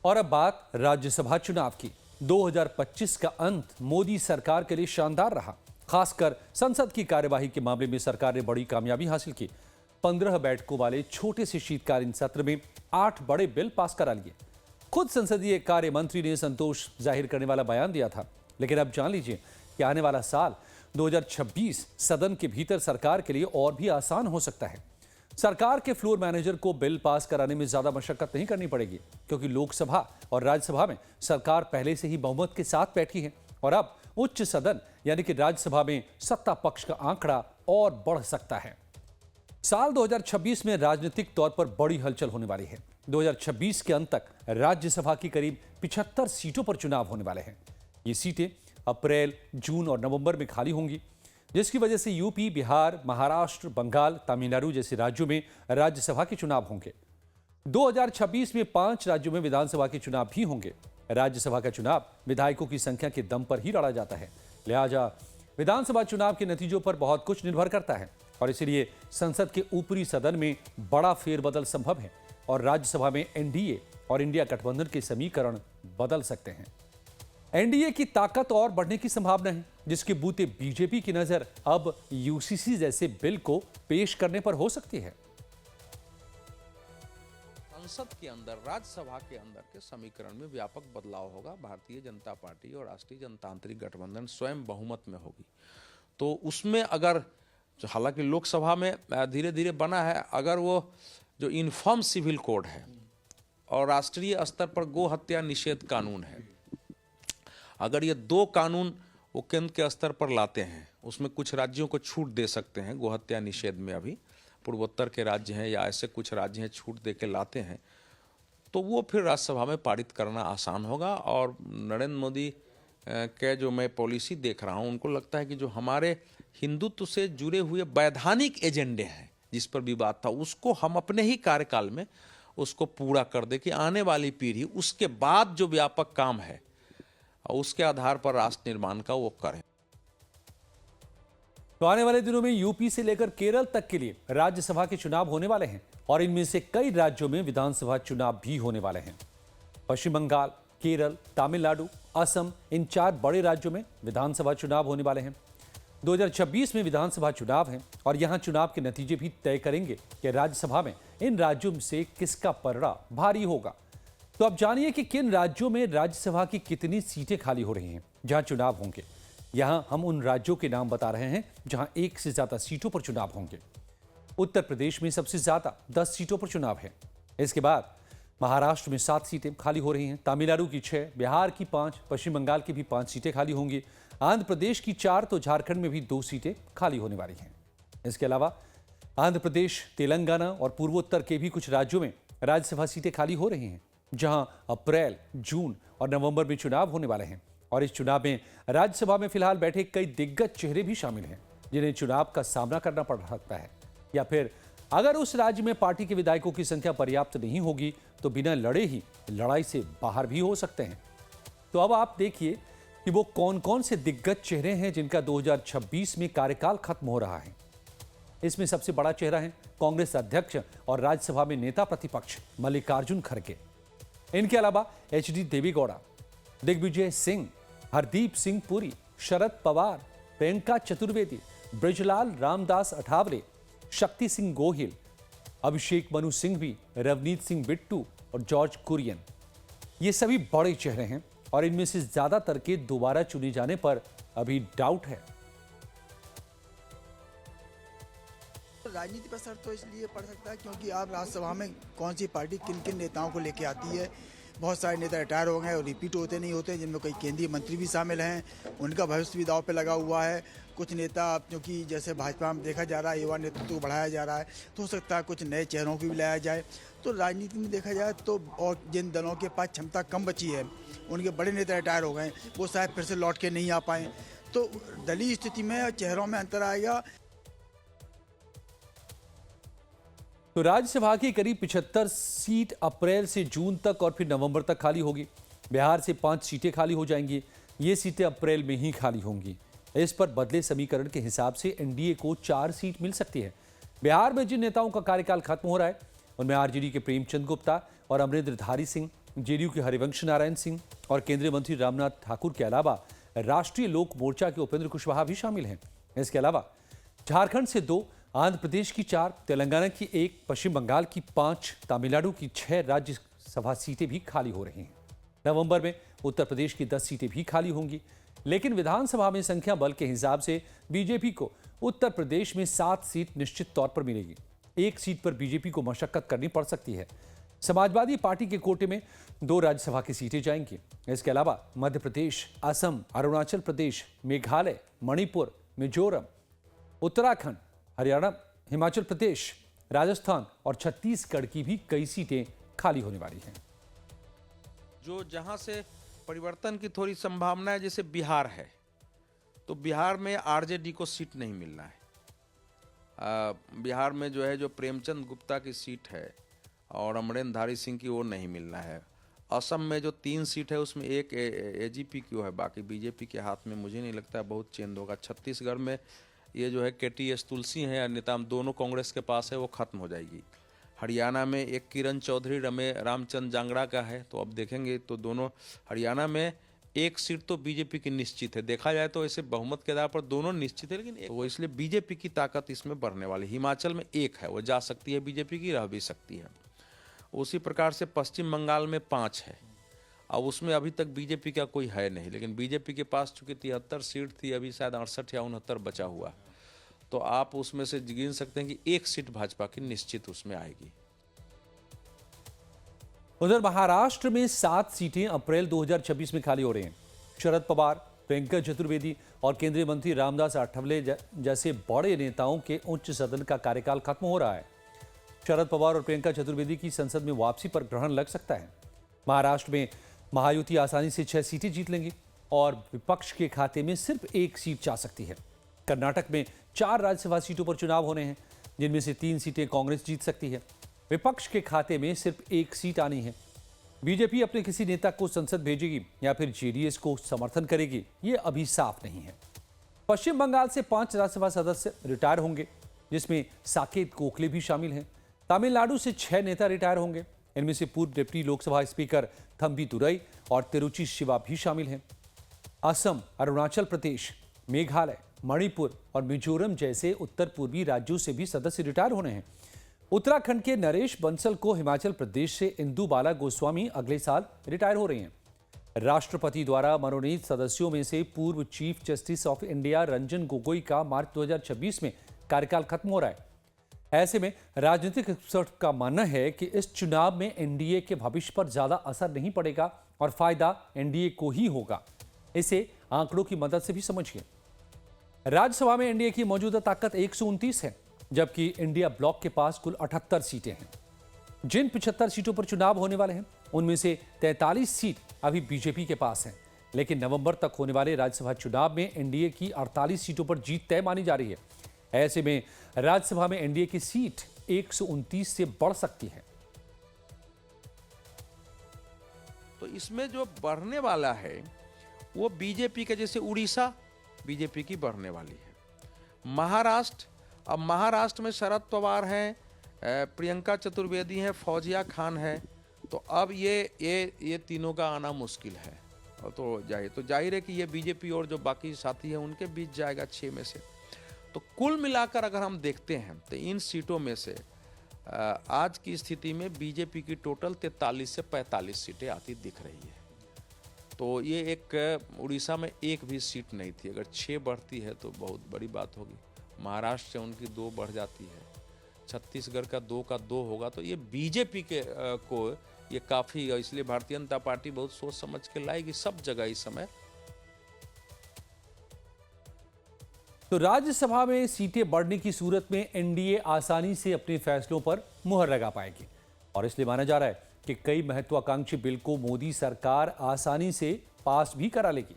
और अब बात राज्यसभा चुनाव की। 2025 का अंत मोदी सरकार के लिए शानदार रहा। खासकर संसद की कार्यवाही के मामले में सरकार ने बड़ी कामयाबी हासिल की। 15 बैठकों वाले छोटे से शीतकालीन सत्र में 8 बड़े बिल पास करा लिए। खुद संसदीय कार्य मंत्री ने संतोष जाहिर करने वाला बयान दिया था। लेकिन अब जान लीजिए कि आने वाला साल 2026 सदन के भीतर सरकार के लिए और भी आसान हो सकता है। सरकार के फ्लोर मैनेजर को बिल पास कराने में ज्यादा मशक्कत नहीं करनी पड़ेगी, क्योंकि लोकसभा और राज्यसभा में सरकार पहले से ही बहुमत के साथ बैठी है और अब उच्च सदन यानी कि राज्यसभा में सत्ता पक्ष का आंकड़ा और बढ़ सकता है। साल 2026 में राजनीतिक तौर पर बड़ी हलचल होने वाली है। 2026 के अंत तक राज्यसभा की करीब 75 सीटों पर चुनाव होने वाले हैं। ये सीटें अप्रैल, जून और नवंबर में खाली होंगी, जिसकी वजह से यूपी, बिहार, महाराष्ट्र, बंगाल, तमिलनाडु जैसे राज्यों में राज्यसभा के चुनाव होंगे। 2026 में 5 राज्यों में विधानसभा के चुनाव भी होंगे। राज्यसभा का चुनाव विधायकों की संख्या के दम पर ही लड़ा जाता है, लिहाजा विधानसभा चुनाव के नतीजों पर बहुत कुछ निर्भर करता है और इसलिए संसद के ऊपरी सदन में बड़ा फेरबदल संभव है और राज्यसभा में एनडीए और इंडिया गठबंधन के समीकरण बदल सकते हैं। एनडीए की ताकत और बढ़ने की संभावना है, जिसके बूते बीजेपी की नजर अब यूसीसी जैसे बिल को पेश करने पर हो सकती है। संसद के अंदर, राज्यसभा के अंदर के समीकरण में व्यापक बदलाव होगा। भारतीय जनता पार्टी और राष्ट्रीय जनतांत्रिक गठबंधन स्वयं बहुमत में होगी, तो उसमें अगर, हालांकि लोकसभा में धीरे धीरे बना है, अगर वो जो यूनिफॉर्म सिविल कोड है और राष्ट्रीय स्तर पर गो हत्या निषेध कानून है, अगर ये 2 कानून वो केंद्र के स्तर पर लाते हैं, उसमें कुछ राज्यों को छूट दे सकते हैं गोहत्या निषेध में, अभी पूर्वोत्तर के राज्य हैं या ऐसे कुछ राज्य हैं छूट दे के लाते हैं, तो वो फिर राज्यसभा में पारित करना आसान होगा। और नरेंद्र मोदी के जो मैं पॉलिसी देख रहा हूँ, उनको लगता है कि जो हमारे हिंदुत्व से जुड़े हुए वैधानिक एजेंडे हैं जिस पर विवाद था, उसको हम अपने ही कार्यकाल में उसको पूरा कर दे कि आने वाली पीढ़ी उसके बाद जो व्यापक काम है और उसके आधार पर राष्ट्र निर्माण का वो करें। तो आने वाले दिनों में यूपी से लेकर केरल तक के लिए राज्यसभा के चुनाव होने वाले हैं और इनमें से कई राज्यों में विधानसभा चुनाव भी होने वाले हैं। पश्चिम बंगाल, केरल, तमिलनाडु, असम, इन 4 बड़े राज्यों में विधानसभा चुनाव होने वाले हैं। 2026 में विधानसभा चुनाव हैं और यहां चुनाव के नतीजे भी तय करेंगे कि राज्यसभा में इन राज्यों से किसका पलड़ा भारी होगा। तो अब जानिए कि किन राज्यों में राज्यसभा की कितनी सीटें खाली हो रही हैं जहां चुनाव होंगे। यहां हम उन राज्यों के नाम बता रहे हैं जहां 1 से ज्यादा सीटों पर चुनाव होंगे। उत्तर प्रदेश में सबसे ज्यादा 10 सीटों पर चुनाव है। इसके बाद महाराष्ट्र में 7 सीटें खाली हो रही हैं, तमिलनाडु की 6, बिहार की 5, पश्चिम बंगाल की भी 5 सीटें खाली होंगी, आंध्र प्रदेश की 4, तो झारखंड में भी 2 सीटें खाली होने वाली हैं। इसके अलावा आंध्र प्रदेश, तेलंगाना और पूर्वोत्तर के भी कुछ राज्यों में राज्यसभा सीटें खाली हो रही हैं, जहां अप्रैल, जून और नवंबर में चुनाव होने वाले हैं। और इस चुनाव में राज्यसभा में फिलहाल बैठे कई दिग्गज चेहरे भी शामिल हैं, जिन्हें चुनाव का सामना करना पड़ सकता है, या फिर अगर उस राज्य में पार्टी के विधायकों की संख्या पर्याप्त नहीं होगी तो बिना लड़े ही लड़ाई से बाहर भी हो सकते हैं। तो अब आप देखिए कि वो कौन कौन से दिग्गज चेहरे हैं जिनका 2026 में कार्यकाल खत्म हो रहा है। इसमें सबसे बड़ा चेहरा है कांग्रेस अध्यक्ष और राज्यसभा में नेता प्रतिपक्ष मल्लिकार्जुन खड़गे। इनके अलावा एचडी देवेगौड़ा, दिग्विजय सिंह, हरदीप सिंह पुरी, शरद पवार, प्रियंका चतुर्वेदी, ब्रजलाल रामदास अठावले, शक्ति सिंह गोहिल, अभिषेक मनु सिंघवी, रवनीत सिंह बिट्टू और जॉर्ज कुरियन। ये सभी बड़े चेहरे हैं और इनमें से ज्यादातर के दोबारा चुने जाने पर अभी डाउट है। राजनीति पर असर तो इसलिए पड़ सकता है क्योंकि आप राज्यसभा में कौन सी पार्टी किन किन नेताओं को लेके आती है। बहुत सारे नेता रिटायर हो गए और रिपीट होते नहीं होते, जिनमें कई केंद्रीय मंत्री भी शामिल हैं, उनका भविष्य भी दांव पे लगा हुआ है। कुछ नेता क्योंकि जैसे भाजपा में देखा जा रहा है युवा नेतृत्व को बढ़ाया जा रहा है, तो हो सकता है कुछ नए चेहरों को भी लाया जाए। तो राजनीति में देखा जाए तो, और जिन दलों के पास क्षमता कम बची है, उनके बड़े नेता रिटायर हो गए, वो शायद फिर से लौट के नहीं आ पाए, तो दलीय स्थिति में चेहरों में अंतर आएगा। तो राज्यसभा की करीब 75 सीट अप्रैल से जून तक और फिर नवंबर तक खाली होगी। बिहार से 5 सीटें खाली हो जाएंगी। ये सीटें अप्रैल में ही खाली होंगी। इस पर बदले समीकरण के हिसाब से एनडीए को 4 सीट मिल सकती है। बिहार में जिन नेताओं का कार्यकाल खत्म हो रहा है उनमें आरजेडी के प्रेमचंद गुप्ता और अमरिंदर धारी सिंह, जेडीयू के हरिवंश नारायण सिंह और केंद्रीय मंत्री रामनाथ ठाकुर के अलावा राष्ट्रीय लोक मोर्चा के उपेंद्र कुशवाहा भी शामिल हैं। इसके अलावा झारखंड से 2, आंध्र प्रदेश की 4, तेलंगाना की 1, पश्चिम बंगाल की 5, तमिलनाडु की 6 राज्यसभा सीटें भी खाली हो रही हैं। नवंबर में उत्तर प्रदेश की 10 सीटें भी खाली होंगी, लेकिन विधानसभा में संख्या बल के हिसाब से बीजेपी को उत्तर प्रदेश में 7 सीट निश्चित तौर पर मिलेगी। 1 सीट पर बीजेपी को मशक्कत करनी पड़ सकती है। समाजवादी पार्टी के कोटे में 2 राज्यसभा की सीटें जाएंगी। इसके अलावा मध्य प्रदेश, असम, अरुणाचल प्रदेश, मेघालय, मणिपुर, मिजोरम, उत्तराखंड, हरियाणा, हिमाचल प्रदेश, राजस्थान और छत्तीसगढ़ की भी कई सीटें खाली होने वाली हैं। जो जहां से परिवर्तन की थोड़ी संभावना है, जैसे बिहार है, तो बिहार में आरजेडी को सीट नहीं मिलना है। बिहार में जो है, जो प्रेमचंद गुप्ता की सीट है और अमरेंद्र धारी सिंह की, वो नहीं मिलना है। असम में जो 3 सीट है उसमें एक एजीपी की है, बाकी बीजेपी के हाथ में मुझे नहीं लगता है बहुत चेंज होगा। छत्तीसगढ़ में ये जो है केटीएस तुलसी है या नेता, दोनों कांग्रेस के पास है, वो खत्म हो जाएगी। हरियाणा में एक किरण चौधरी रामचंद्र जांगड़ा का है, तो अब देखेंगे तो दोनों हरियाणा में 1 सीट तो बीजेपी की निश्चित है। देखा जाए तो ऐसे बहुमत के आधार पर दोनों निश्चित है, लेकिन वो इसलिए बीजेपी की ताकत इसमें बढ़ने वाली। हिमाचल में 1 है, वो जा सकती है बीजेपी की, रह भी सकती है। उसी प्रकार से पश्चिम बंगाल में 5 है, अब उसमें अभी तक बीजेपी का कोई है नहीं, लेकिन बीजेपी के पास चूंकि 73 सीट थी, अभी शायद 68 या 69 बचा हुआ, तो आप उसमें से गिन सकते हैं कि 1 सीट भाजपा की निश्चित उसमें आएगी। उधर महाराष्ट्र में 7 सीटें अप्रैल 2026 में खाली हो रही हैं। शरद पवार, प्रियंका चतुर्वेदी और केंद्रीय मंत्री रामदास आठवले जैसे बड़े नेताओं के उच्च सदन का कार्यकाल खत्म हो रहा है। शरद पवार और प्रियंका चतुर्वेदी की संसद में वापसी पर ग्रहण लग सकता है। महाराष्ट्र में महायुति आसानी से 6 सीटें जीत लेंगी और विपक्ष के खाते में सिर्फ 1 सीट जा सकती है। कर्नाटक में 4 राज्यसभा सीटों पर चुनाव होने हैं, जिनमें से 3 सीटें कांग्रेस जीत सकती है। विपक्ष के खाते में सिर्फ 1 सीट आनी है। बीजेपी अपने किसी नेता को संसद भेजेगी या फिर जेडीएस को समर्थन करेगी, ये अभी साफ नहीं है। पश्चिम बंगाल से 5 राज्यसभा सदस्य रिटायर होंगे, जिसमें साकेत गोखले भी शामिल हैं। तमिलनाडु से 6 नेता रिटायर होंगे, इनमें से पूर्व डिप्टी लोकसभा स्पीकर थम्बी दुरई और तिरुचि शिवा भी शामिल हैं। असम, अरुणाचल प्रदेश, मेघालय, मणिपुर और मिजोरम जैसे उत्तर पूर्वी राज्यों से भी सदस्य रिटायर होने हैं। उत्तराखंड के नरेश बंसल को हिमाचल प्रदेश से इंदु बाला गोस्वामी अगले साल रिटायर हो रही हैं। राष्ट्रपति द्वारा मनोनीत सदस्यों में से पूर्व chief justice of India Ranjan Gogoi का मार्च 2026 में कार्यकाल खत्म हो रहा है। ऐसे में राजनीतिक एक्सपर्ट का मानना है कि इस चुनाव में एनडीए के भविष्य पर ज्यादा असर नहीं पड़ेगा और फायदा एनडीए को ही होगा। इसे आंकड़ों की मदद से भी समझिए। राज्यसभा में एनडीए की मौजूदा ताकत 129 है, जबकि इंडिया ब्लॉक के पास कुल 78 सीटें हैं। जिन 75 सीटों पर चुनाव होने वाले हैं, उनमें से 43 सीट अभी बीजेपी के पास हैं, लेकिन नवंबर तक होने वाले राज्यसभा चुनाव में एनडीए की 48 सीटों पर जीत तय मानी जा रही है। ऐसे में राज्यसभा में एनडीए की सीट 129 से बढ़ सकती है। तो इसमें जो बढ़ने वाला है वो बीजेपी के, जैसे उड़ीसा बीजेपी की बढ़ने वाली है। महाराष्ट्र, अब महाराष्ट्र में शरद पवार हैं, प्रियंका चतुर्वेदी हैं, फौजिया खान है, तो अब ये तीनों का आना मुश्किल है। और तो जाहिर है कि ये बीजेपी और जो बाकी साथी हैं उनके बीच जाएगा 6 में से। तो कुल मिलाकर अगर हम देखते हैं तो इन सीटों में से आज की स्थिति में बीजेपी की टोटल 43 से 45 सीटें आती दिख रही है। तो ये एक उड़ीसा में 1 भी सीट नहीं थी, अगर 6 बढ़ती है तो बहुत बड़ी बात होगी। महाराष्ट्र से उनकी 2 बढ़ जाती है, छत्तीसगढ़ का 2 का 2 होगा, तो ये बीजेपी के को ये काफ़ी, इसलिए भारतीय जनता पार्टी बहुत सोच समझ के लाएगी सब जगह इस समय। तो राज्यसभा में सीटें बढ़ने की सूरत में एनडीए आसानी से अपने फैसलों पर मुहर लगा पाएगी और इसलिए माना जा रहा है कि कई महत्वाकांक्षी बिल को मोदी सरकार आसानी से पास भी करा लेगी।